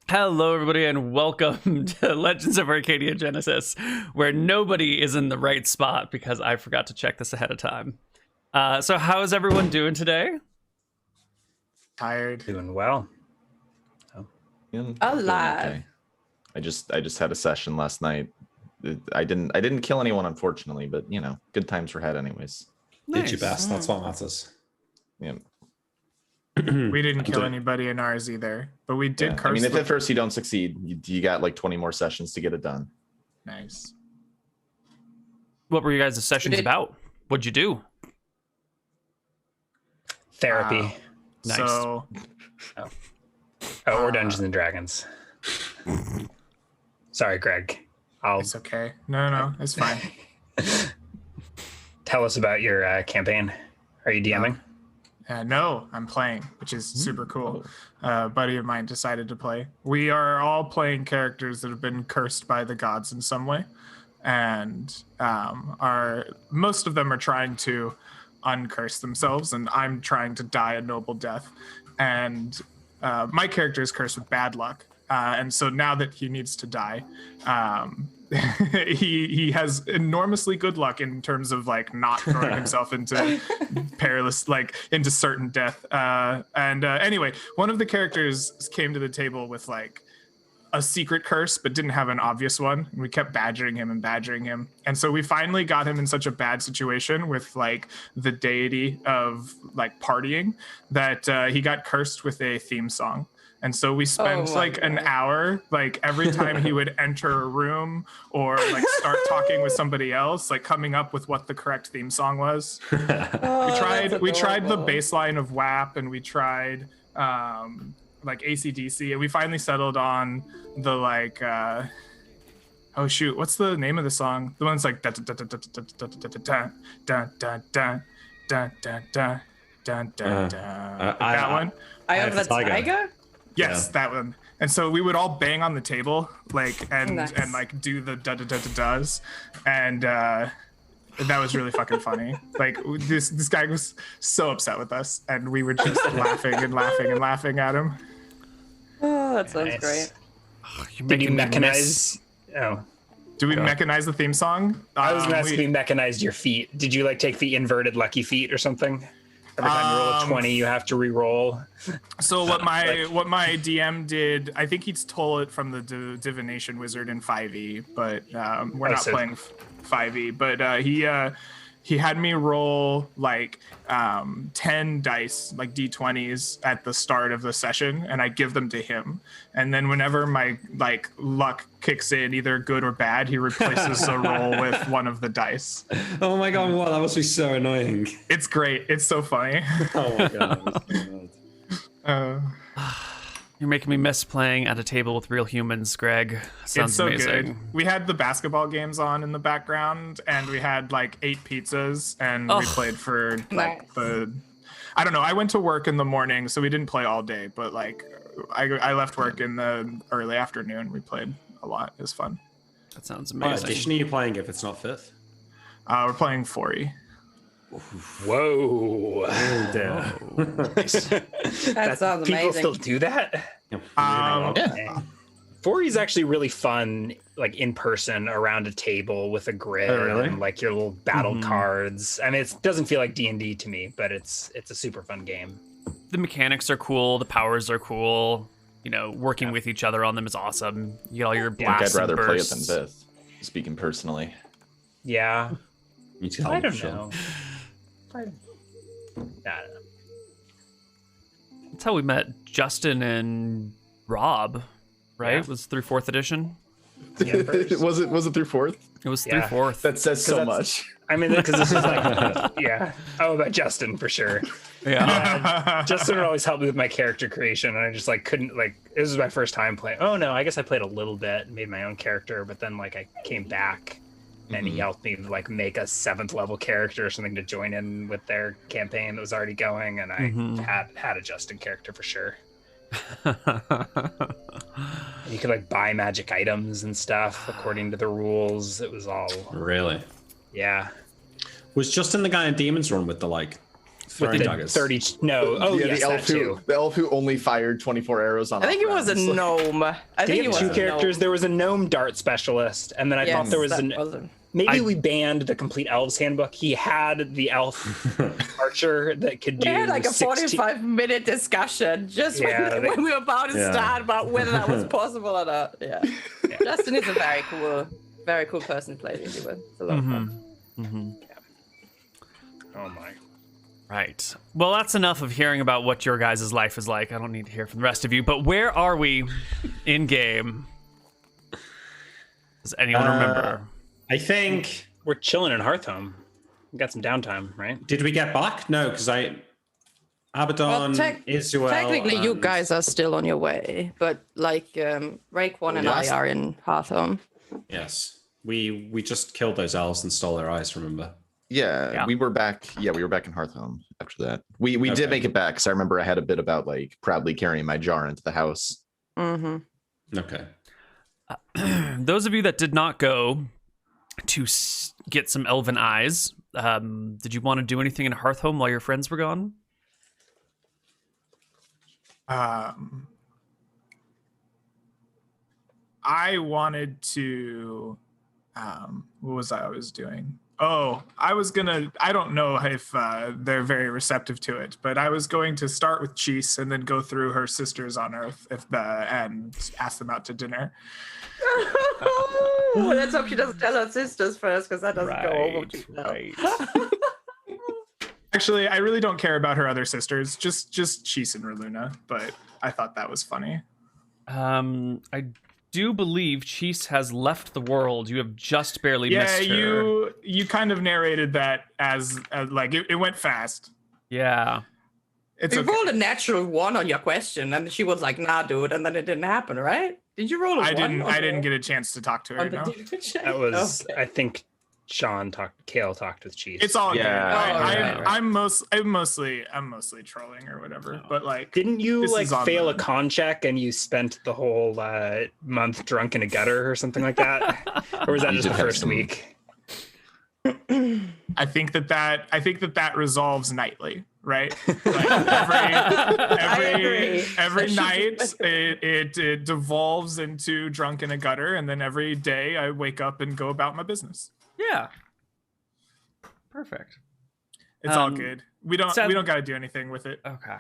Hello, everybody, and welcome to Legends of Arcadia Genesis, where nobody is in the right spot because I forgot to check this ahead of time. So how is everyone doing today? Tired. Doing well. Oh. Yeah, Alive. okay. I just had a session last night. I didn't kill anyone, unfortunately, but you know, good times were had anyways. Nice. Did your best. That's what matters. Yeah. We didn't kill anybody in ours either, but we did curse. I mean, if at first you don't succeed, you got like 20 more sessions to get it done. Nice. What were you guys' sessions about? What'd you do? Therapy. Nice. So, or Dungeons and Dragons. Sorry, Greg. it's okay. No, it's fine. Tell us about your campaign. Are you DMing? No, I'm playing, which is super cool. A buddy of mine decided to play. We are all playing characters that have been cursed by the gods in some way, and most of them are trying to uncurse themselves, and I'm trying to die a noble death. And my character is cursed with bad luck, and so now that he needs to die, he has enormously good luck in terms of like not throwing himself into perilous, like into certain death. Anyway, one of the characters came to the table with like a secret curse, but didn't have an obvious one. And we kept badgering him. And so we finally got him in such a bad situation with like the deity of like partying that he got cursed with a theme song. And so we spent an hour, like every time he would enter a room or like start talking with somebody else, like coming up with what the correct theme song was. We tried the bass line of WAP, and we tried like AC/DC, and we finally settled on the like oh shoot, what's the name of the song? The one that's like that one. I have the tiger. Yes, that one. And so we would all bang on the table, like, and Nice. and like do the da-da-da-da-das, and that was really fucking funny. Like this guy was so upset with us, and we were just laughing at him. Oh, that sounds Nice. great. Did you mechanize? Oh, Do we mechanize the theme song? I was going to ask if you mechanized your feet. Did you like take the inverted lucky feet or something? Every time you roll a 20, you have to re-roll. So what my DM did, I think he stole it from the divination wizard in 5e, but we're not playing 5e. But he had me roll like 10 dice, like d20s at the start of the session, and I give them to him. And then whenever my like luck kicks in, either good or bad, he replaces a roll with one of the dice. Oh my god, wow, that must be so annoying. It's great. It's so funny. Oh my god. You're making me miss playing at a table with real humans, Greg. Sounds It's so amazing. good. We had the basketball games on in the background, and we had like 8 pizzas, and we played for like I don't know. I went to work in the morning, so we didn't play all day, but like I left work in the early afternoon. We played a lot. It was fun. That sounds What amazing. edition are you playing if it's not 5th? We're playing 4E. Whoa. Oh dear. That sounds People amazing. still do that? Yeah. 4E is actually really fun, like in person around a table with a grid and like your little battle cards. I mean, it doesn't feel like D&D to me, but it's a super fun game. The mechanics are cool. The powers are cool. You know, working with each other on them is awesome. You get all your I think blasts I'd rather and play it bursts. than 5th, speaking personally. Yeah. You tell I me, don't Sean. know. I don't know. That's how we met Justin and Rob, right? Yeah. It was through 4th edition. was it through 4th? It was Yeah. through 4th. That says so that's- much. I mean, because this is like, yeah. Oh, about Justin for sure. Yeah. Justin would always help me with my character creation, and I just like couldn't like. This was my first time playing. Oh no, I guess I played a little bit, made my own character, but then like I came back, and he helped me like make a 7th level character or something to join in with their campaign that was already going, and I had a Justin character for sure. You could like buy magic items and stuff according to the rules. It was all Really? yeah. Was Justin the guy in Demon's Run with the like Throwing the daggers. 30. No. Oh, yeah, yes, the elf who only fired 24 arrows on. I think it was a gnome. I Did think you it have was two a characters? gnome. There was a gnome dart specialist, and then I thought there was that an. wasn't. Maybe we banned the complete elves handbook. He had the elf archer that could do. We had like a 16 45-minute discussion just Yeah, when we were about to Yeah. start about whether that was possible or not. Yeah. Yeah. Justin is a very cool person to play D&D with. It's a lot of fun. Oh my. Right. Well, that's enough of hearing about what your guys' life is like. I don't need to hear from the rest of you. But where are we in game? Does anyone remember? I think. We're chilling in Hearthhome. We got some downtime, right? Did we get back? No, because Abaddon, Isuel. Technically, you and- guys are still on your way, but like Raekwon and I are in Hearthhome. Yes, we just killed those elves and stole their eyes. Remember? Yeah, we were back. Yeah, we were back in Hearthhome after that. We Okay. did make it back because I remember I had a bit about like proudly carrying my jar into the house. Mm-hmm. Okay. Those of you that did not go to get some elven eyes, did you want to do anything in Hearthhome while your friends were gone? I wanted to. What was I always doing? Oh, I don't know if they're very receptive to it, but I was going to start with Cheese and then go through her sisters on Earth and ask them out to dinner. Well, let's hope she doesn't tell her sisters first, because that doesn't go over too well. Actually, I really don't care about her other sisters, just Cheese and Reluna, but I thought that was funny. I do believe Cheese has left the world. You have just barely missed her. you kind of narrated that as like it went fast. Yeah. It's You okay. rolled a natural 1 on your question, and she was like, "Nah, dude," and then it didn't happen, right? Did you roll a 1? I didn't get a chance to talk to her. on the No? damage check? That was, Okay. I think, Kale talked with Cheese. It's all Yeah. good. right. I'm mostly trolling or whatever. But like, Didn't you This like is on fail a the- con check and you spent the whole month drunk in a gutter or something like that? Or was that You just the did have first some- week? I think that resolves nightly, right? Like agree. every That night should it devolves into drunk in a gutter, and then every day I wake up and go about my business. Yeah. Perfect. It's all Um, good. We don't got to do anything with it. Okay.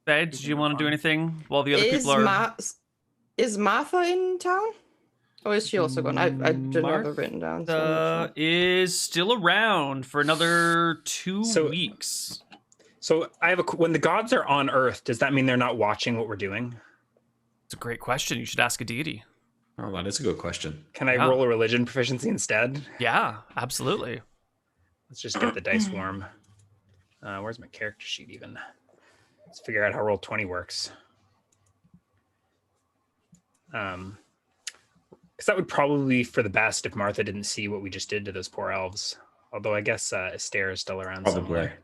Babe, did you want to do anything while the other people are... Is Martha in town? Or is she also gone? I didn't have it written down. So I'm not sure. Is still around for another 2 So- weeks. So I have when the gods are on Earth, does that mean they're not watching what we're doing? It's a great question. You should ask a deity. Oh, that is a good question. Can I Yeah. roll a religion proficiency instead? Yeah, absolutely. Let's just get the dice warm. Where's my character sheet even? Let's figure out how Roll20 works. Because that would probably be for the best if Martha didn't see what we just did to those poor elves. Although I guess Astaire is still around Probably. somewhere.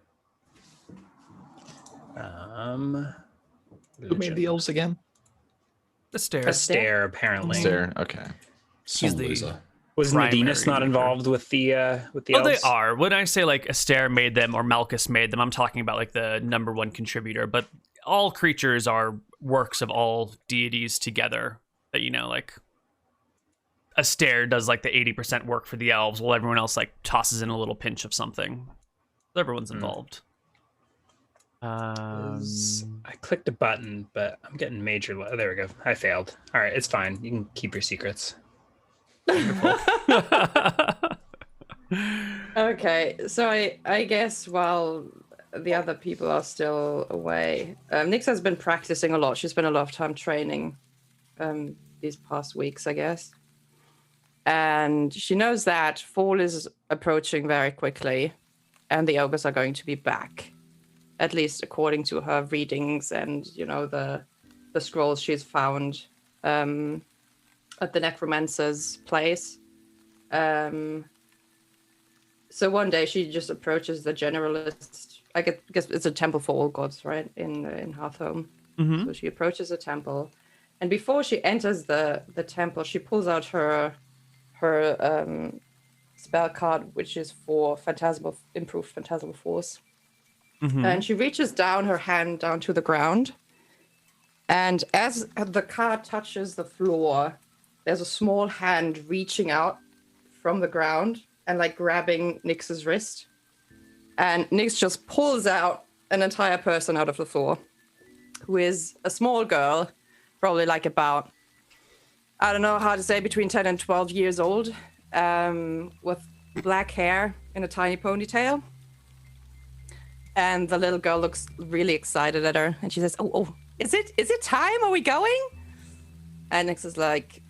Who made the elves again? The stairs. Astaire, apparently. There. Okay. She's Some the- loser. Was primary Nadinus not leader. involved with the Oh, elves? they are. When I say like Astaire made them or Malchus made them, I'm talking about like the number one contributor. But all creatures are works of all deities together. That like Astaire does like the 80% work for the elves, while everyone else like tosses in a little pinch of something. So everyone's involved. I clicked a button, but I'm getting major. There we go. I failed. All right, it's fine. You can keep your secrets. Okay, so I guess while the other people are still away, Nyx has been practicing a lot. She's spent a lot of time training these past weeks, I guess. And she knows that fall is approaching very quickly, and the ogres are going to be back, at least according to her readings and the scrolls she's found at the necromancer's place. So one day she just approaches the generalist. I guess it's a temple for all gods, right? In Hearthhome. Mhm. So she approaches the temple, and before she enters the temple, she pulls out her spell card, which is for improved phantasmal force. And she reaches down her hand down to the ground. And as the car touches the floor, there's a small hand reaching out from the ground and like grabbing Nyx's wrist. And Nyx just pulls out an entire person out of the floor, who is a small girl, probably like about, I don't know how to say, between 10 and 12 years old, with black hair in a tiny ponytail. And the little girl looks really excited at her, and she says, "Oh, is it time? Are we going?" And Nyx is like,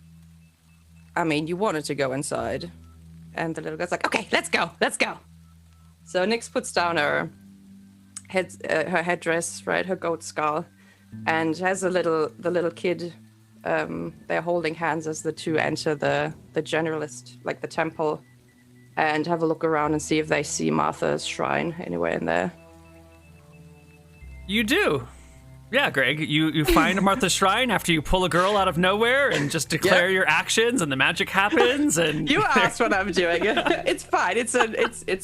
"I mean, you wanted to go inside." And the little girl's like, "Okay, let's go. So Nyx puts down her headdress, right, her goat skull, and has the little kid. They're holding hands as the two enter the generalist, like the temple, and have a look around and see if they see Martha's shrine anywhere in there. You do. Yeah, Greg, you find Martha's shrine after you pull a girl out of nowhere and just declare your actions, and the magic happens. And You asked what I'm doing. It's fine. It's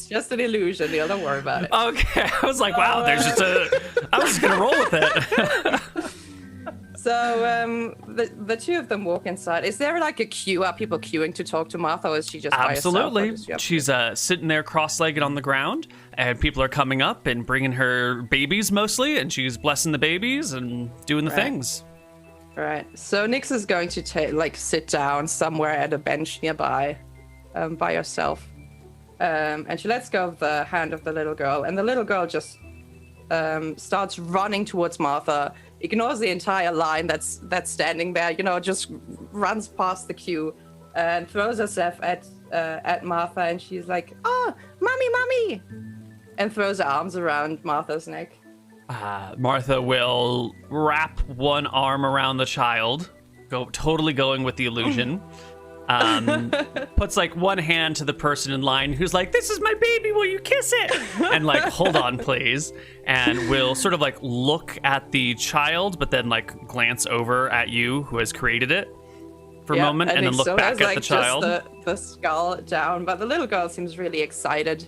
just an illusion. Neal, don't worry about it. Okay, I was like, wow, I was just gonna roll with it. So the two of them walk inside. Is there like a queue? Are people queuing to talk to Martha, or is she just Absolutely. by herself? She's sitting there cross-legged on the ground, and people are coming up and bringing her babies mostly, and she's blessing the babies and doing the things. Right. So Nyx is going to sit down somewhere at a bench nearby, by herself, and she lets go of the hand of the little girl, and the little girl just starts running towards Martha. Ignores the entire line that's standing there, just runs past the queue and throws herself at Martha, and she's like, "Oh, mommy," and throws her arms around Martha's neck. Martha will wrap one arm around the child, totally going with the illusion. Puts like one hand to the person in line who's like, "This is my baby, will you kiss it?" And like, "Hold on, please." And will sort of like look at the child, but then like glance over at you who has created it for a moment, and then look back at the child. Just the skull down, but the little girl seems really excited.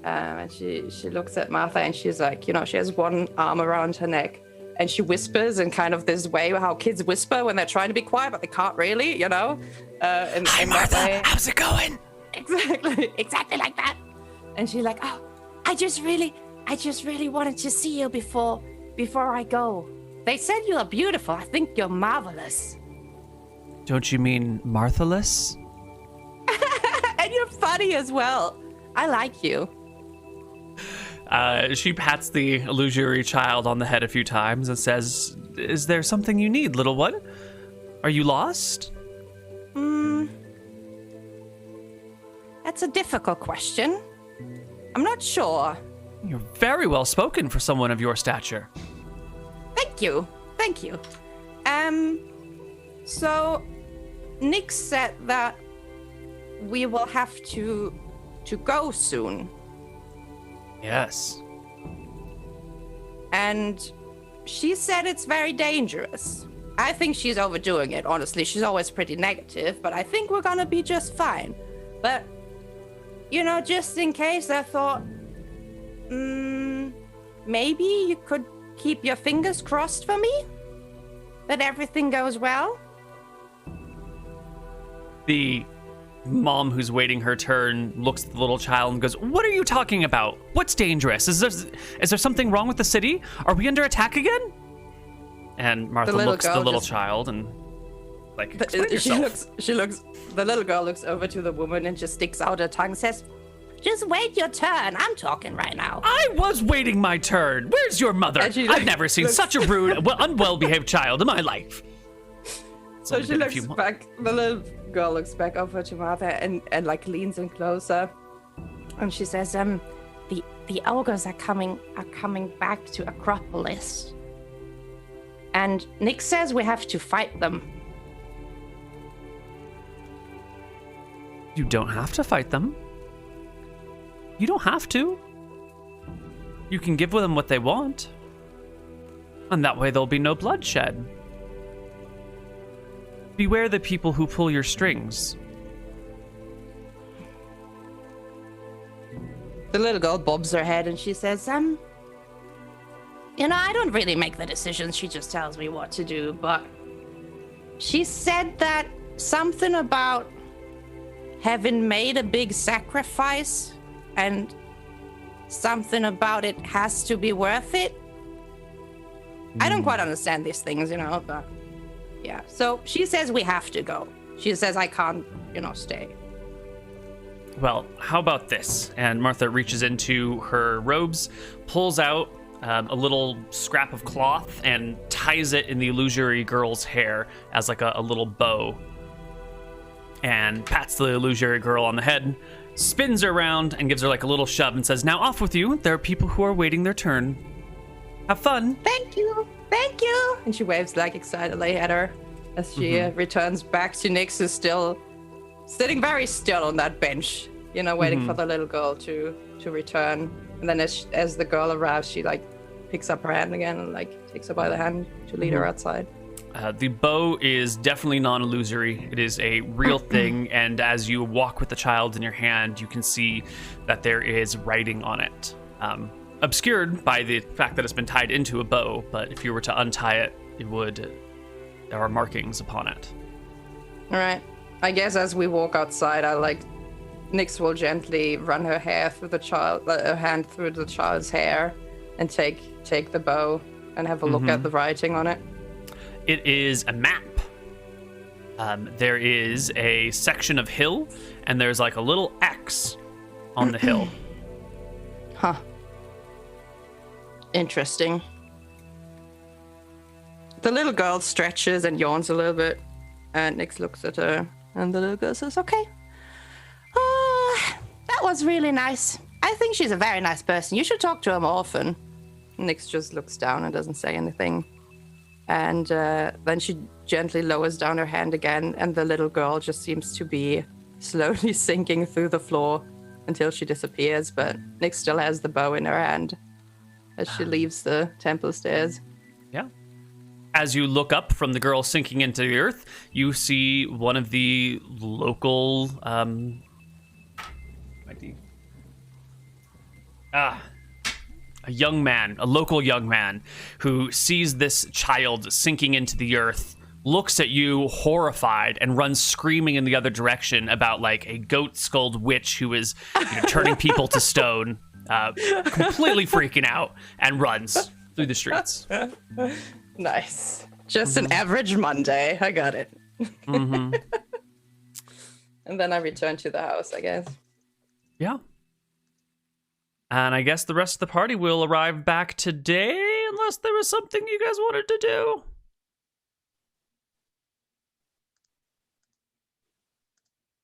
And she looks at Martha, and she's like, she has one arm around her neck, and she whispers in kind of this way how kids whisper when they're trying to be quiet, but they can't really, Hi, Martha, how's it going? Exactly like that. And she's like, "Oh, I just really wanted to see you before I go. They said you are beautiful. I think you're marvelous." Don't you mean Martha-less? And you're funny as well. I like you. She pats the illusory child on the head a few times and says, "Is there something you need, little one? Are you lost?" That's a difficult question. I'm not sure. You're very well spoken for someone of your stature. Thank you. So Nyx said that we will have to go soon. Yes. And she said it's very dangerous. I think she's overdoing it, honestly. She's always pretty negative, but I think we're gonna be just fine. But, just in case, I thought, maybe you could keep your fingers crossed for me? That everything goes well? The mom who's waiting her turn looks at the little child and goes, "What are you talking about? What's dangerous? Is there something wrong with the city? Are we under attack again?" And Martha looks at the little child and explain yourself. The little girl looks over to the woman and just sticks out her tongue and says, "Just wait your turn. I'm talking right now." I was waiting my turn. Where's your mother? I've never seen such a rude, unwell-behaved child in my life. So she looks back. The little girl looks back over to Martha and leans in closer, and she says, the ogres are coming back to Acropolis, and Nyx says we have to fight them." You don't have to fight them. You don't have to. You can give them what they want, and that way there'll be no bloodshed. Beware the people who pull your strings. The little girl bobs her head and she says, I don't really make the decisions. She just tells me what to do. But she said that something about having made a big sacrifice and something about it has to be worth it. I don't quite understand these things, but yeah. So she says we have to go. She says I can't, stay. Well, how about this? And Martha reaches into her robes, pulls out a little scrap of cloth and ties it in the illusory girl's hair as like a little bow. And pats the illusory girl on the head, spins her around and gives her like a little shove and says, "Now off with you. There are people who are waiting their turn. Have fun." Thank you. Thank you. And she waves like excitedly at her as she returns back to Nyx, who's still sitting very still on that bench, waiting for the little girl to return. And then as the girl arrives, she like picks up her hand again and like takes her by the hand to lead her outside. The bow is definitely non-illusory. It is a real thing, and as you walk with the child in your hand, you can see that there is writing on it. Obscured by the fact that it's been tied into a bow, but if you were to untie it, there are markings upon it. All right. I guess as we walk outside, Nyx will gently run her hand through the child's hair and take the bow and have a look at the writing on it. It is a map. There is a section of hill, and there's like a little X on the hill. Huh. Interesting. The little girl stretches and yawns a little bit, and Nyx looks at her, and the little girl says, "Okay. That was really nice. I think she's a very nice person. You should talk to her more often." Nyx just looks down and doesn't say anything. And then she gently lowers down her hand again, and the little girl just seems to be slowly sinking through the floor until she disappears, but Nyx still has the bow in her hand as she leaves the temple stairs. Yeah. As you look up from the girl sinking into the earth, you see one of the local a local young man who sees this child sinking into the earth, looks at you horrified, and runs screaming in the other direction about like a goat-skulled witch who is turning people to stone, completely freaking out, and runs through the streets. Nice. Just an average Monday. I got it. And then I return to the house, I guess. Yeah. And I guess the rest of the party will arrive back today, unless there was something you guys wanted to do.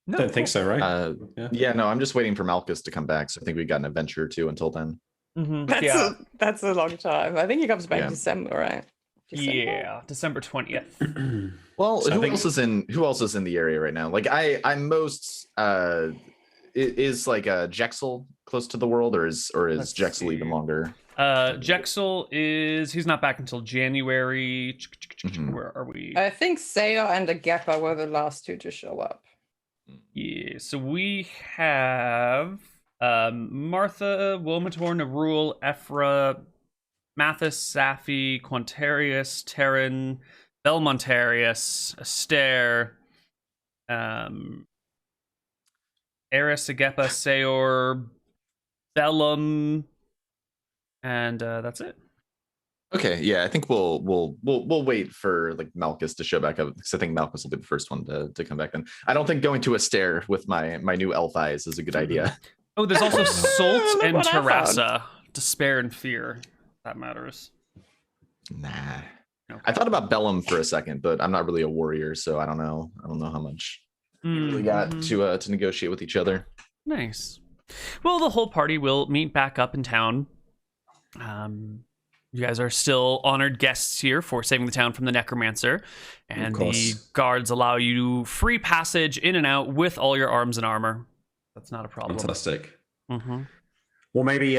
No, don't think so, right? No, I'm just waiting for Malchus to come back, so I think we got an adventure or two until then. That's a long time. I think he comes back in December, right? Yeah, December 20th. Well, so who else is in the area right now? Like I'm most is like Jexel close to the world, or is Jexel even longer? Jexel he's not back until January. Where are we? I think Sayo and Agepa were the last two to show up. Yeah, so we have Martha, Wilmator, Nerul, Ephra, Mathis, Safi, Quantarius, Terran, Belmontarius, Astaire, Eris, Agepa, Sayor, Bellum, and that's it. Okay, yeah, I think we'll wait for like Malchus to show back up, because I think Malchus will be the first one to come back. Then I don't think going to Astaire with my new elf eyes is a good idea. Oh, there's also Salt and Terrassa. Despair and Fear. That matters. Nah. Okay. I thought about Bellum for a second, but I'm not really a warrior, so I don't know how much we really got to negotiate with each other. Nice. Well, the whole party will meet back up in town. You guys are still honored guests here for saving the town from the necromancer, and the guards allow you free passage in and out with all your arms and armor. That's not a problem. Fantastic. Well, maybe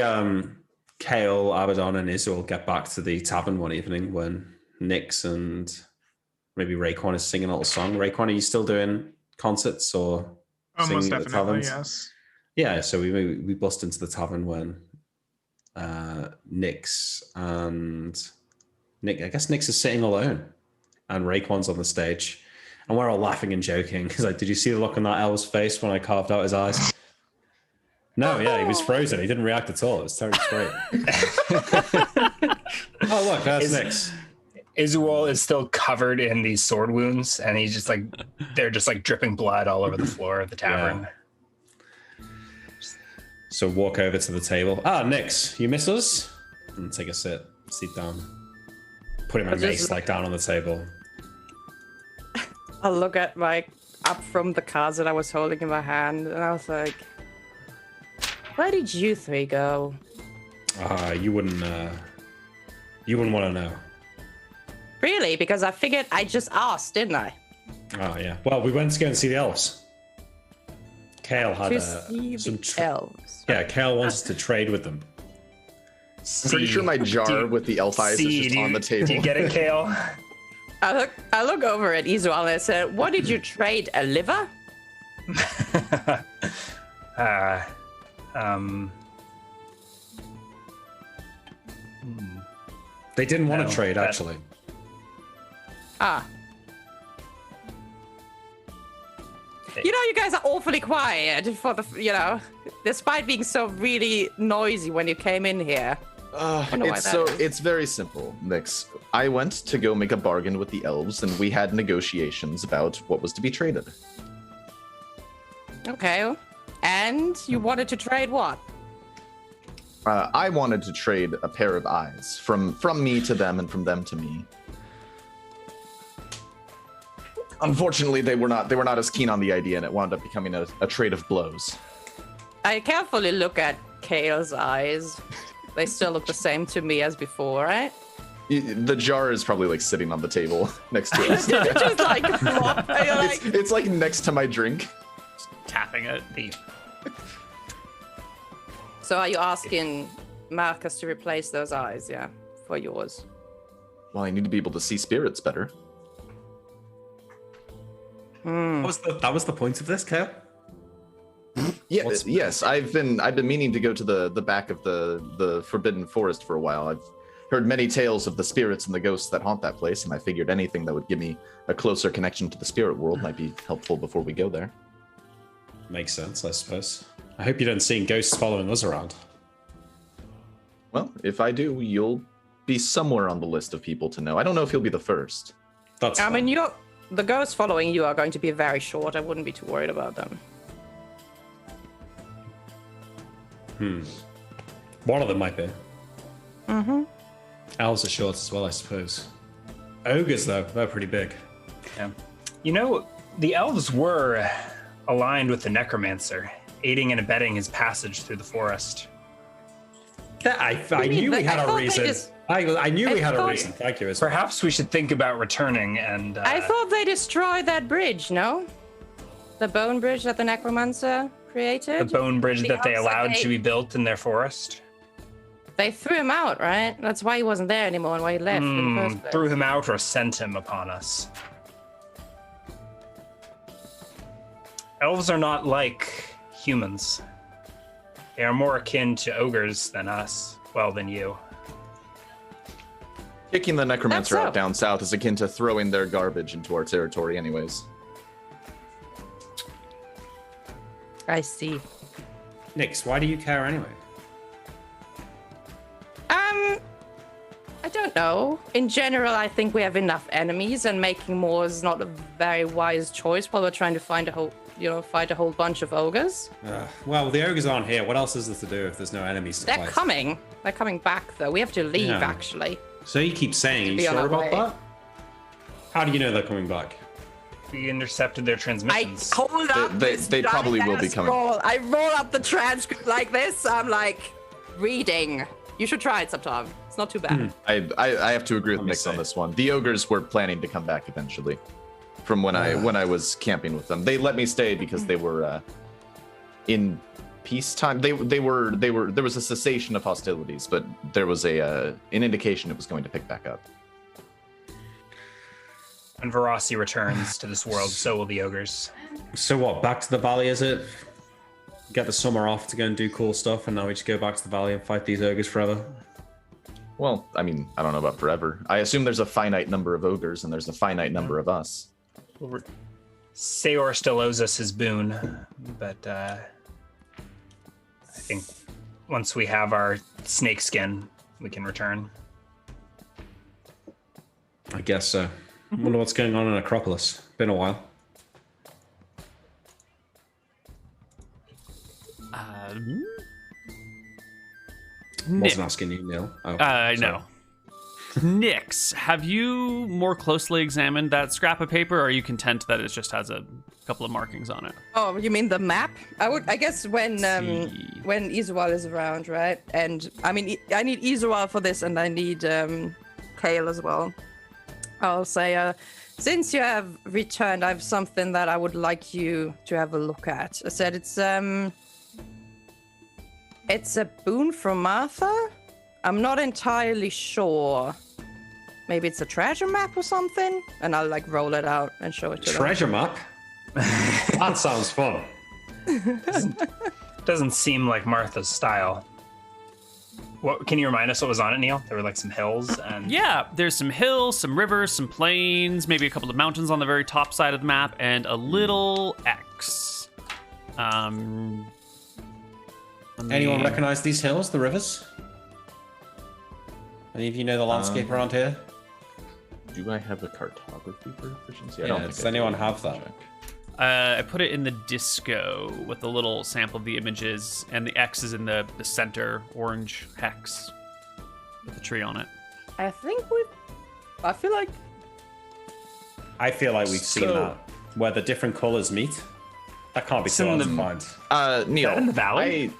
Kale, Abaddon, and Izzy will get back to the tavern one evening when Nyx and maybe Raekwon is singing a little song. Raekwon, are you still doing concerts or singing Almost at the definitely, taverns? yes. Yeah, so we bust into the tavern when Nyx and Nick. I guess Nyx is sitting alone, and Raekwon's on the stage, and we're all laughing and joking. He's like, "Did you see the look on that elf's face when I carved out his eyes?" No, yeah, he was frozen. He didn't react at all. It was totally straight. Oh, look, that's Nyx. Izual is still covered in these sword wounds, and he's just like, they're just like dripping blood all over the floor of the tavern. Yeah. So walk over to the table. Ah, Nyx, you miss us? And take a sit down. Putting my mace like down on the table. I'll look at up from the cards that I was holding in my hand, and I was like, where did you three go? You wouldn't want to know. Really? Because I figured I just asked, didn't I? Oh, yeah. Well, we went to go and see the elves. Kale had elves. Yeah, Kale wants us to trade with them. Pretty sure my jar with the elf eyes is just on the table. Do you get it, Kale? I look over at Izual and I said, what did you trade? A liver? They didn't want to trade, actually. Ah. You know, you guys are awfully quiet for the, despite being so really noisy when you came in here. It's very simple, Nyx. I went to go make a bargain with the elves, and we had negotiations about what was to be traded. Okay. And you wanted to trade what? I wanted to trade a pair of eyes from me to them and from them to me. Unfortunately, they were not as keen on the idea, and it wound up becoming a trade of blows. I carefully look at Kale's eyes. They still look the same to me as before, right? The jar is probably like sitting on the table next to us. Just like, flop. It's like next to my drink. Just tapping it. So are you asking Marcus to replace those eyes, yeah, for yours? Well, I need to be able to see spirits better. That was the point of this, Kale? Yes. I've been meaning to go to the back of the Forbidden Forest for a while. I've heard many tales of the spirits and the ghosts that haunt that place, and I figured anything that would give me a closer connection to the spirit world might be helpful before we go there. Makes sense, I suppose. I hope you don't see ghosts following us around. Well, if I do, you'll be somewhere on the list of people to know. I don't know if you'll be the first. That's I fine. mean, the ghosts following you are going to be very short. I wouldn't be too worried about them. One of them might be. Mm-hmm. Owls are short as well, I suppose. Ogres, though, they're pretty big. Yeah. You know, the elves were aligned with the necromancer, aiding and abetting his passage through the forest. I knew we had a reason. I knew we had a reason. Thank you. Perhaps we should think about returning and... I thought they destroyed that bridge, no? The bone bridge that the necromancer created? The bone bridge that they allowed to be built in their forest? They threw him out, right? That's why he wasn't there anymore and why he left in the first place. Threw him out or sent him upon us. Elves are not like humans. They are more akin to ogres than us. Well, than you. Kicking the necromancer That's so. out down south is akin to throwing their garbage into our territory anyways. I see. Nyx, why do you care anyway? I don't know. In general, I think we have enough enemies, and making more is not a very wise choice while we're trying to find fight a whole bunch of ogres. Well, the ogres aren't here. What else is there to do if there's no enemies to They're fight? coming. They're coming back, though. We have to leave, actually. So you keep saying, are you Be on sure our about way. that? How do you know they're coming back? We intercepted their transmissions. I hold up. They probably will be coming. I roll up the transcript like this. I'm like reading. You should try it sometime. It's not too bad. I have to agree with Let me Nyx on see. this one. The ogres were planning to come back eventually. From when I was camping with them, they let me stay because they were in peacetime. They were there was a cessation of hostilities, but there was an indication it was going to pick back up. When Verasi returns to this world, so will the ogres. So what, back to the valley, is it? get the summer off to go and do cool stuff, and now we just go back to the valley and fight these ogres forever. Well, I mean, I don't know about forever. I assume there's a finite number of ogres and there's a finite number of us. Sayor still owes us his boon, but I think once we have our snake skin, we can return. I guess so. I wonder what's going on in Acropolis. Been a while. Wasn't asking you, Neal. Oh, No. Nyx, have you more closely examined that scrap of paper, or are you content that it just has a couple of markings on it? Oh, you mean the map? I guess when Izual is around, right? And I mean, I need Izual for this, and I need Kale as well. I'll say, since you have returned, I have something that I would like you to have a look at. I said it's a boon from Martha. I'm not entirely sure. Maybe it's a treasure map or something, and I'll like roll it out and show it to them. Treasure map? That sounds fun. Doesn't seem like Martha's style. What can you remind us what was on it, Neal? There were like some hills and Yeah, there's some hills, some rivers, some plains, maybe a couple of mountains on the very top side of the map, and a little X. Anyone recognize these hills, the rivers? Any of you know the landscape around here? Do I have a cartography proficiency? I Yeah, don't think does I do. anyone have that? Check. I put it in the disco with a little sample of the images, and the X is in the center orange hex with the tree on it. I think I feel like we've seen that. Where the different colors meet. That can't be so hard to find. Neal, that in the valley?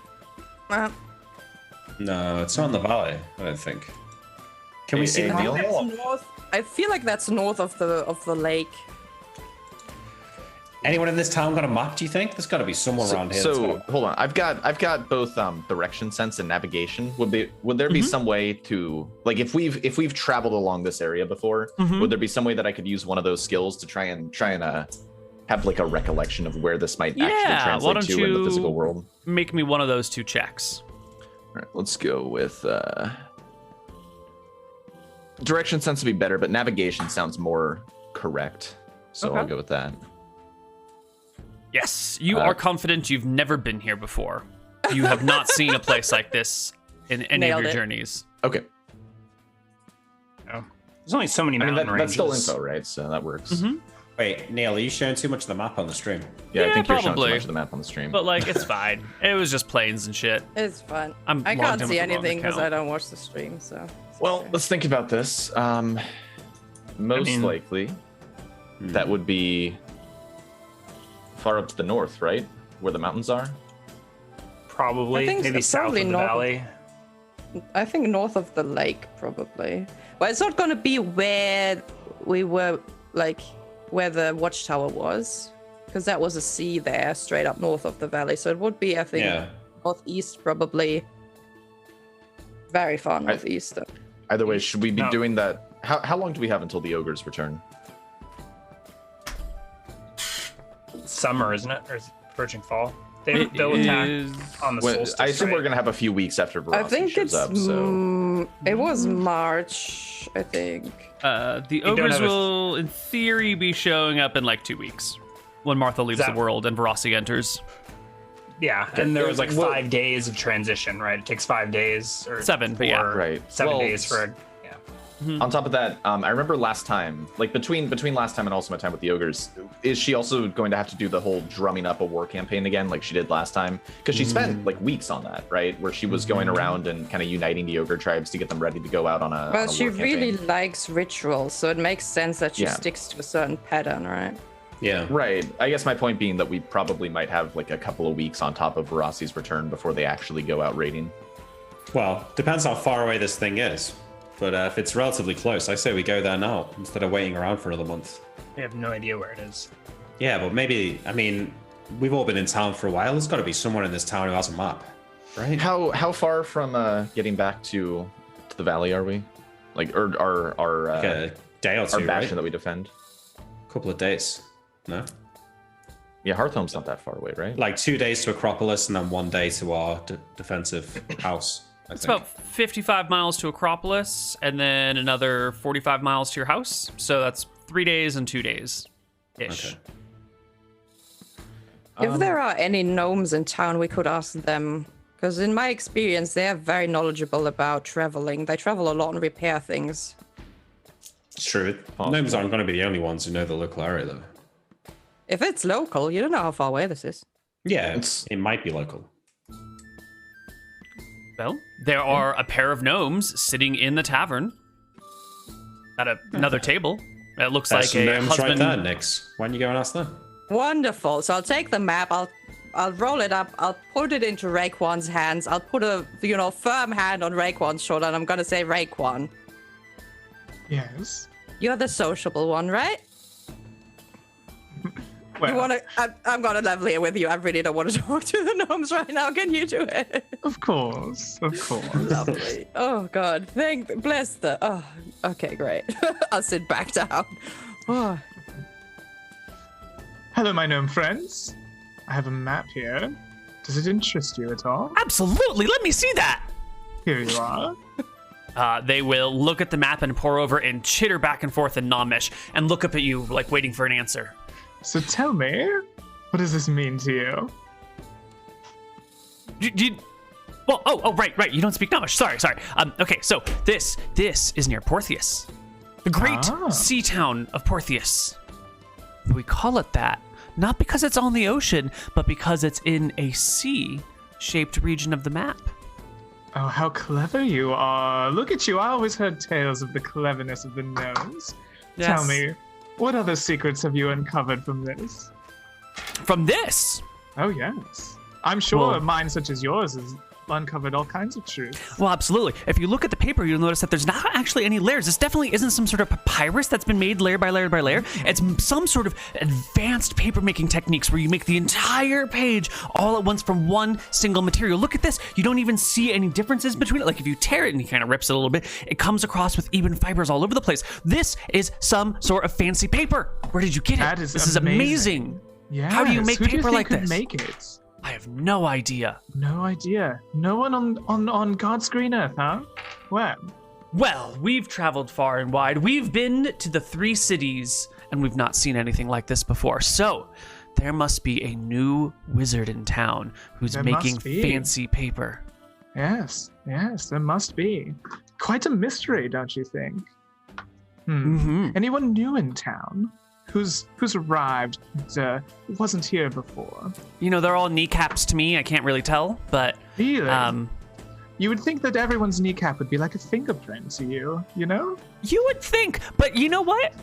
No, it's not in the valley, I don't think. Can we see the Neal? that's north. I feel like that's north of the lake. Anyone in this town got a map, do you think? There's got to be somewhere around here. So hold on, I've got both direction sense and navigation. Would there be some way to, like, if we've traveled along this area before, would there be some way that I could use one of those skills to try and have like a recollection of where this might actually why don't translate to in the physical world? Make me one of those two checks. All right, let's go with direction sense to be better, but navigation sounds more correct. So Okay. I'll go with that. Yes, you are confident you've never been here before. You have not seen a place like this in any Nailed of your it. journeys. Okay. Oh. There's only so many I mean, mountain that's still ranges. info, right? So that works. Wait, Neal, are you showing too much of the map on the stream? Yeah, I Yeah, think you're showing too probably. much of the map on the stream. But like, it's fine. It was just plains and shit. It's fun. I'm I logged can't in see with the wrong anything because I account. don't watch the stream. So. Well, let's think about this. Most likely, that would be far up to the north, right? Where the mountains are? Probably, I think maybe so, south probably of the north of- valley. I think north of the lake, probably. Well, it's not going to be where we were, like, where the watchtower was, because that was a sea there, straight up north of the valley. So it would be, I think, Yeah. northeast, probably. Very far northeast. Though. Either way, should we be No. doing that? How long do we have until the ogres return? Summer, isn't it? Or is it approaching fall? They'll attack on the solstice. I assume right? we're gonna have a few weeks after I Verossi think shows it's. up. So It was March, I think. The don't ogres have a- will, in theory, be showing up in like 2 weeks when Martha leaves That- the world and Verossi enters. Yeah, and there was like Well- 5 days of transition, right? It takes 5 days or 7, but yeah. Right. 7 Well, days for on top of that, I remember last time, like between last time and also my time with the ogres, is she also going to have to do the whole drumming up a war campaign again, like she did last time? Because she spent like weeks on that, right? Where she was going around and kind of uniting the ogre tribes to get them ready to go out on a. Well, on a she war really campaign. likes rituals, so it makes sense that she Yeah. sticks to a certain pattern, right? Yeah. Right. I guess my point being that we probably might have like a couple of weeks on top of Verossi's return before they actually go out raiding. Well, depends how far away this thing is. But if it's relatively close, I say we go there now instead of waiting around for another month. we have no idea where it is. Yeah, but maybe, I mean, we've all been in town for a while. There's got to be someone in this town who has a map, right? How far from getting back to the valley are we? Like our Like a day or our two, bastion right? that we defend. Couple of days. No? Yeah, Hearthhome's not that far away, right? Like 2 days to Acropolis and then 1 day to our defensive house. It's about 55 miles to Acropolis, and then another 45 miles to your house. So that's 3 days and 2 days ish. Okay. If there are any gnomes in town, we could ask them. Because in my experience, they are very knowledgeable about traveling. They travel a lot and repair things. It's true. Gnomes aren't going to be the only ones who know the local area, though. If it's local, you don't know how far away this is. Yeah, it might be local. Well, there are a pair of gnomes sitting in the tavern at another table. It looks There's like some a gnomes husband. right there, Nix. Why don't you go and ask them? Wonderful. So I'll take the map. I'll roll it up. I'll put it into Raekwon's hands. I'll put a firm hand on Raekwon's shoulder, and I'm gonna say, Raekwon, Yes. you're the sociable one, right? Well, You wanna? I'm gonna level here with you. I really don't want to talk to the gnomes right now. Can you do it? of course. Lovely. Oh God. Bless the. Oh. Okay. Great. I'll sit back down. Oh. Hello, my gnome friends. I have a map here. Does it interest you at all? Absolutely. Let me see that. Here you are. They will look at the map and pour over and chitter back and forth in Nomish and look up at you like waiting for an answer. So tell me, what does this mean to you? Well, right. You don't speak Nomish. Sorry. Okay, so this is near Portheus, the great sea town of Portheus. We call it that not because it's on the ocean, but because it's in a sea-shaped region of the map. Oh, how clever you are. Look at you. I always heard tales of the cleverness of the gnomes. Yes. Tell me, what other secrets have you uncovered from this? From this? Oh, yes. I'm sure Well- a mind such as yours has uncovered all kinds of truths. Well, absolutely. If you look at the paper, you'll notice that there's not actually any layers. This definitely isn't some sort of papyrus that's been made layer by layer by layer. It's some sort of advanced paper making techniques where you make the entire page all at once from one single material. Look at this. You don't even see any differences between it. Like if you tear it and he kind of rips it a little bit, it comes across with even fibers all over the place. This is some sort of fancy paper. Where did you get it? This is amazing. Yeah. How do you make Who do you paper think like could this? make it? I have no idea. No idea. No one on God's green earth, huh? Where? Well, we've traveled far and wide. We've been to the 3 cities, and we've not seen anything like this before. So, there must be a new wizard in town who's There making must be. fancy paper. Yes, there must be. Quite a mystery, don't you think? Anyone new in town? Who's arrived and wasn't here before? You know, they're all kneecaps to me. I can't really tell, but Really? You would think that everyone's kneecap would be like a fingerprint to you, you know? you would think. But you know what?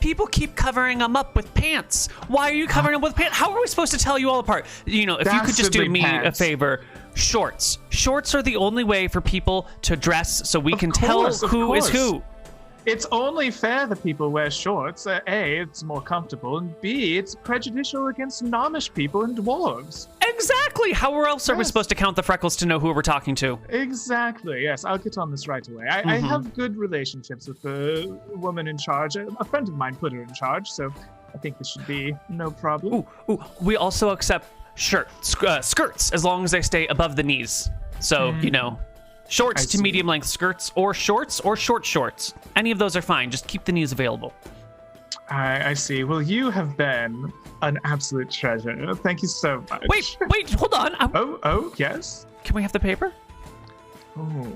People keep covering them up with pants. Why are you covering them with pants? How are we supposed to tell you all apart? You know, if you could just do Dastardly me a pants. favor, shorts. Shorts are the only way for people to dress so we can course, tell of who is course. who. It's only fair that people wear shorts. A, it's more comfortable, and B, it's prejudicial against Nomish people and dwarves. Exactly. How else are we Yes. supposed to count the freckles to know who we're talking to? Exactly, yes. I'll get on this right away. I have good relationships with the woman in charge. A friend of mine put her in charge, so I think this should be no problem. Ooh. We also accept skirts as long as they stay above the knees. So, you know, shorts I to see. medium length skirts or shorts or short shorts. Any of those are fine. Just keep the knees available. I see. Well, you have been an absolute treasure. Thank you so much. Wait, hold on. Oh, yes? Can we have the paper? Oh,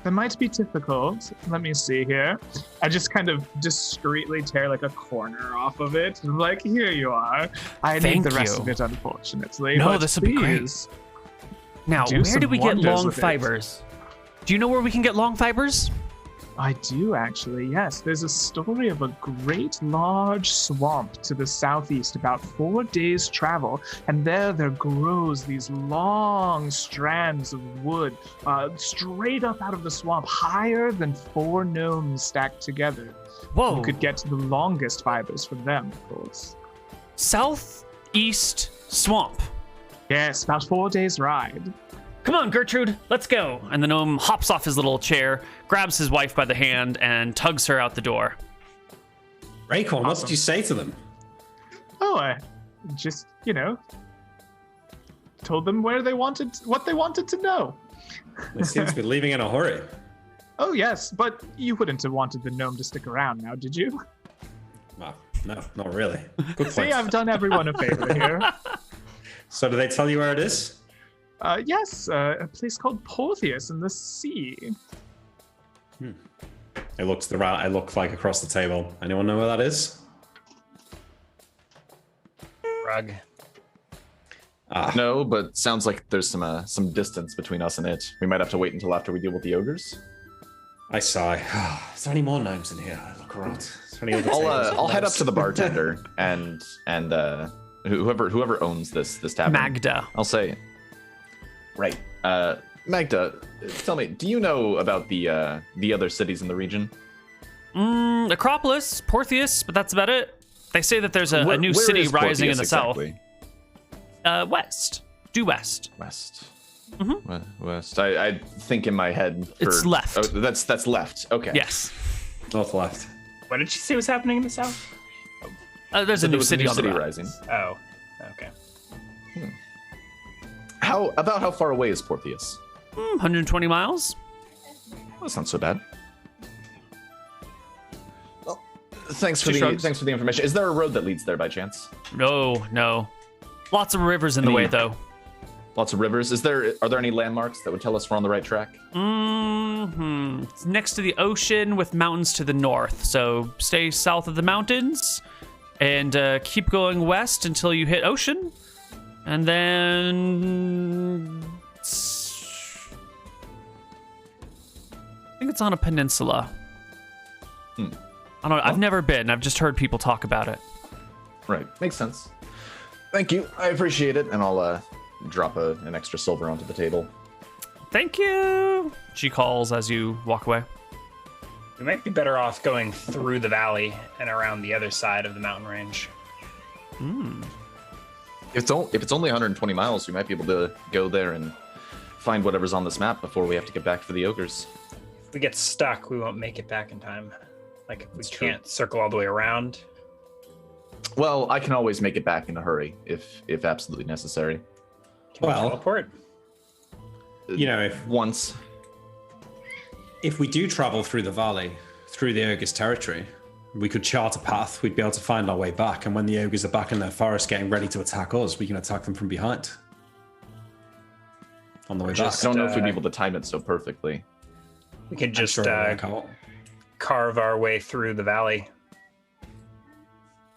that might be difficult. Let me see here. I just kind of discreetly tear like a corner off of it. Like, here you are. I need Thank the rest you. of it, unfortunately. No, but this would be great. please. Now, Do where some do we get wonders long with it. fibers? Do you know where we can get long fibers? I do actually, yes. There's a story of a great large swamp to the southeast, about 4 days' travel, and there grows these long strands of wood straight up out of the swamp, higher than 4 gnomes stacked together. Whoa. You could get the longest fibers from them, of course. Southeast swamp. Yes, about 4 days' ride. Come on, Gertrude, let's go. And the gnome hops off his little chair, grabs his wife by the hand, and tugs her out the door. Raekwon, what did you say to them? Oh, just, told them what they wanted to know. They seem to be leaving in a hurry. Oh, yes, but you wouldn't have wanted the gnome to stick around now, did you? Well, no, not really. Good point. See, I've done everyone a favor here. So do they tell you where it is? Yes, a place called Portheus in the sea. I look to the right. I look like across the table. Anyone know where that is? Rug. No, but sounds like there's some distance between us and it. We might have to wait until after we deal with the ogres. I sigh. Is there any more gnomes in here? I look around. Is there any other tables? I'll head up to the bartender and whoever owns this tavern. Magda. I'll say. Right. Magda, tell me, do you know about the other cities in the region? Acropolis, Portheus, but that's about it. They say that there's a new Where city is rising in Portheus the exactly? south. West. Due west. West. West. I think in my head. It's left. Oh, that's left. Okay. Yes. North left. What did she say was happening in the south? There's So a there new was city on the city rise. rising. Oh, okay. How far away is Portheus? 120 miles. That's not so bad. Well, thanks for She shrugs. the information. Is there a road that leads there by chance? No. Lots of rivers in the way, though. Lots of rivers. Are there any landmarks that would tell us we're on the right track? It's next to the ocean with mountains to the north. So stay south of the mountains and keep going west until you hit ocean. And then I think it's on a peninsula. I don't know. I've never been. I've just heard people talk about it. Right. Makes sense. Thank you. I appreciate it. And I'll drop an extra silver onto the table. Thank you. She calls as you walk away. We might be better off going through the valley and around the other side of the mountain range. If it's only 120 miles, we might be able to go there and find whatever's on this map before we have to get back for the ogres. If we get stuck, we won't make it back in time. Like if we That's true. can't circle all the way around. Well, I can always make it back in a hurry if absolutely necessary. Can we Well- teleport? You know, if we do travel through the valley, through the ogre's territory, we could chart a path. We'd be able to find our way back. And when the ogres are back in their forest getting ready to attack us, we can attack them from behind. On the way back. I don't know if we'd be able to time it so perfectly. We could I'm just sure it'll work out. carve our way through the valley,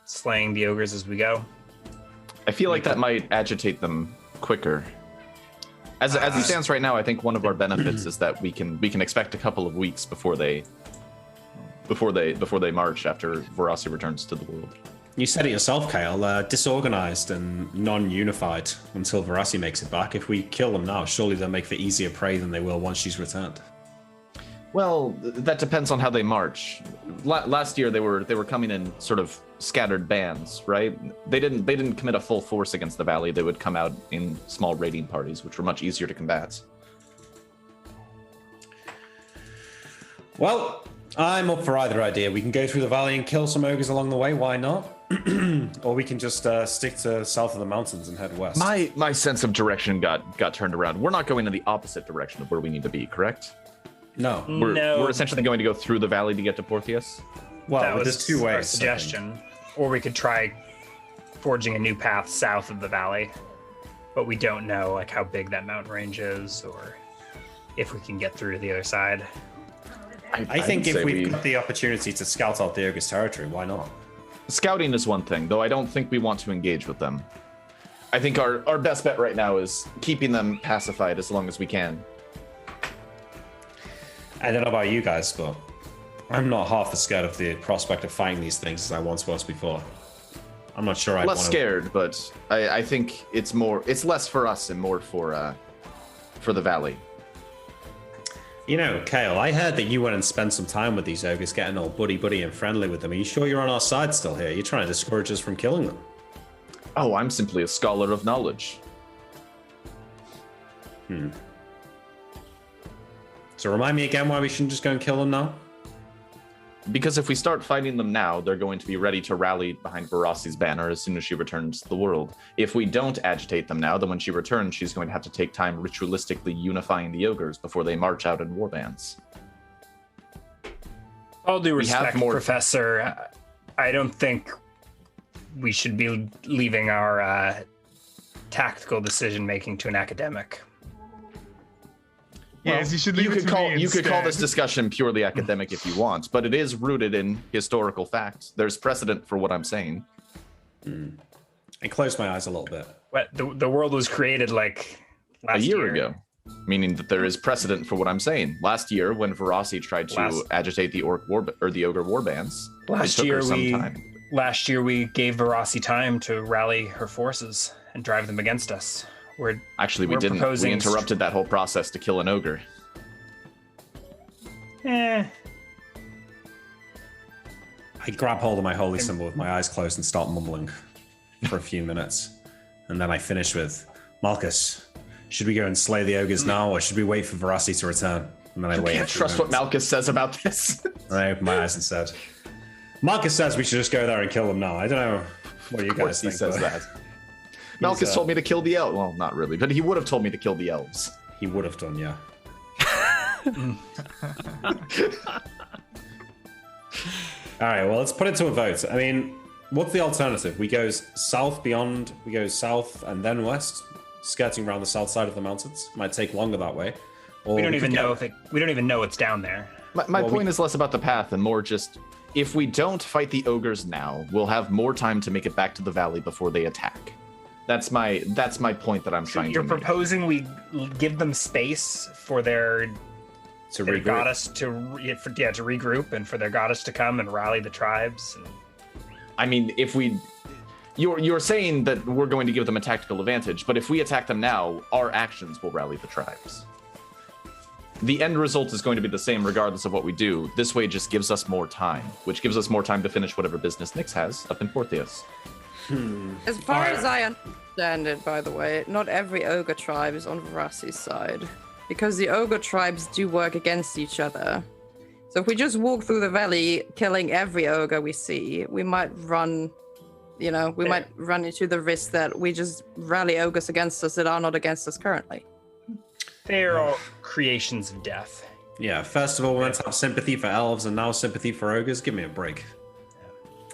slaying the ogres as we go. I feel like that might agitate them quicker. As it stands right now, I think one of our benefits is that we can expect a couple of weeks before they march after Verasi returns to the world. You said it yourself, Kale. Disorganized and non-unified until Verasi makes it back. If we kill them now, surely they'll make for easier prey than they will once she's returned. Well, that depends on how they march. Last year they were coming in sort of scattered bands, right? They didn't commit a full force against the valley. They would come out in small raiding parties, which were much easier to combat. Well, I'm up for either idea. We can go through the valley and kill some ogres along the way. Why not? Or we can just stick to south of the mountains and head west. My sense of direction got turned around. We're not going in the opposite direction of where we need to be, correct? No. We're essentially going to go through the valley to get to Portheus. Well, That was there's two ways. our suggestion. Or we could try forging a new path south of the valley. But we don't know like how big that mountain range is or if we can get through to the other side. I think would if say we've got the opportunity to scout out the ogre's territory, why not? Scouting is one thing, though I don't think we want to engage with them. I think our best bet right now is keeping them pacified as long as we can. I don't know about you guys, but I'm not half as scared of the prospect of fighting these things as I once was before. I'm not sure I'd Less want scared, but I think it's less for us and more for the valley. You know, Kale, I heard that you went and spent some time with these ogres, getting all buddy and friendly with them. Are you sure you're on our side still here? You're trying to discourage us from killing them. Oh, I'm simply a scholar of knowledge. So remind me again why we shouldn't just go and kill them now? Because if we start fighting them now, they're going to be ready to rally behind Verassi's banner as soon as she returns to the world. If we don't agitate them now, then when she returns, she's going to have to take time ritualistically unifying the ogres before they march out in warbands. All due respect, more... Professor, I don't think we should be leaving our tactical decision-making to an academic. Yes, you should leave you could call this discussion purely academic if you want, but it is rooted in historical facts. There's precedent for what I'm saying. I closed my eyes a little bit. What, the world was created like last a year ago, meaning that there is precedent for what I'm saying. Last year, when Verassi tried to agitate the ogre warbands, last year we gave Verassi time to rally her forces and drive them against us. We didn't. We interrupted that whole process to kill an ogre. I grab hold of my holy symbol with my eyes closed and start mumbling for a few minutes. And then I finish with, Malchus, should we go and slay the ogres now, or should we wait for Verassi to return? And then I wait. Can't trust what Malchus says about this. And I opened my eyes and said, Malchus says we should just go there and kill them now. I don't know what you guys think. He says that. Malchus told me to kill the elves. Well, not really, but he would have told me to kill the elves. He would have done, yeah. All right, well, let's put it to a vote. I mean, what's the alternative? We go south and then west, skirting around the south side of the mountains. Might take longer that way. Or we don't even know it's down there. My point is less about the path and more just, if we don't fight the ogres now, we'll have more time to make it back to the valley before they attack. That's my point that I'm trying to make. You're proposing we give them space for their goddess to regroup and for their goddess to come and rally the tribes. I mean, you're saying that we're going to give them a tactical advantage, but if we attack them now, our actions will rally the tribes. The end result is going to be the same regardless of what we do. This way just gives us more time, which gives us more time to finish whatever business Nyx has up in Portheus. As far as I understand it, by the way, not every ogre tribe is on Verassi's side, because the ogre tribes do work against each other. So if we just walk through the valley killing every ogre we see, we might run into the risk that we just rally ogres against us that are not against us currently. They're all creations of death. Yeah, first of all, we went to have sympathy for elves and now sympathy for ogres. Give me a break.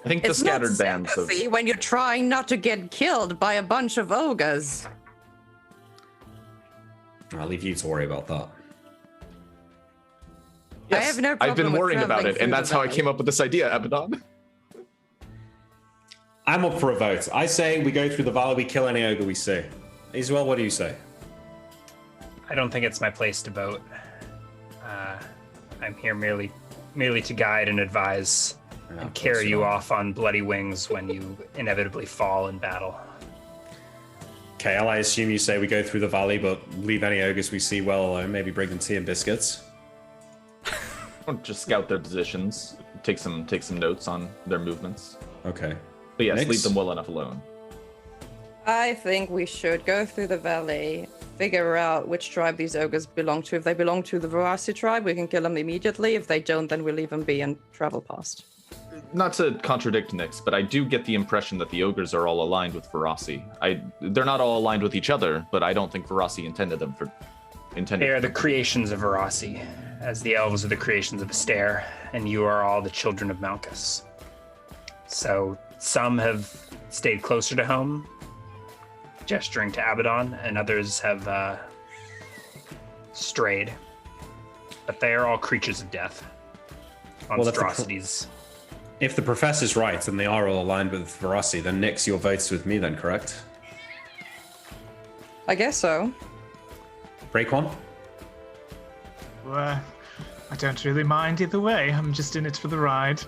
I think the scattered bands of... when you're trying not to get killed by a bunch of ogres. I'll leave you to worry about that. Yes, I have no problem I've been with worrying about it, and that's how I valley. came up with this idea, Abaddon. I'm up for a vote. I say we go through the valley, we kill any ogre we see. Isabel, what do you say? I don't think it's my place to vote. I'm here merely to guide and advise and carry you off on bloody wings when you inevitably fall in battle. KL, I assume you say we go through the valley, but leave any ogres we see well alone. Maybe bring them tea and biscuits. Just scout their positions, take some notes on their movements. Okay. But yes, Next. leave them well enough alone. I think we should go through the valley, figure out which tribe these ogres belong to. If they belong to the Verassi tribe, we can kill them immediately. If they don't, then we leave them be and travel past. Not to contradict Nyx, but I do get the impression that the ogres are all aligned with Verassi. They're not all aligned with each other, but I don't think Verassi intended them. They are the creations of Verassi, as the elves are the creations of Astaire, and you are all the children of Malchus. So some have stayed closer to home, gesturing to Abaddon, and others have strayed. But they are all creatures of death, monstrosities. If the professor's right and they are all aligned with Verassi, then Nyx, your vote's with me then, correct? I guess so. Break one? Well, I don't really mind either way. I'm just in it for the ride.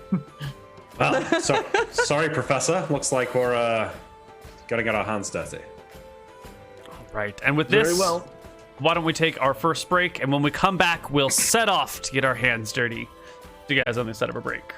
Sorry, Professor. Looks like we're gonna get our hands dirty. Right, and with this, Very well. why don't we take our first break, and when we come back, we'll set off to get our hands dirty. See you guys on the other side of a break.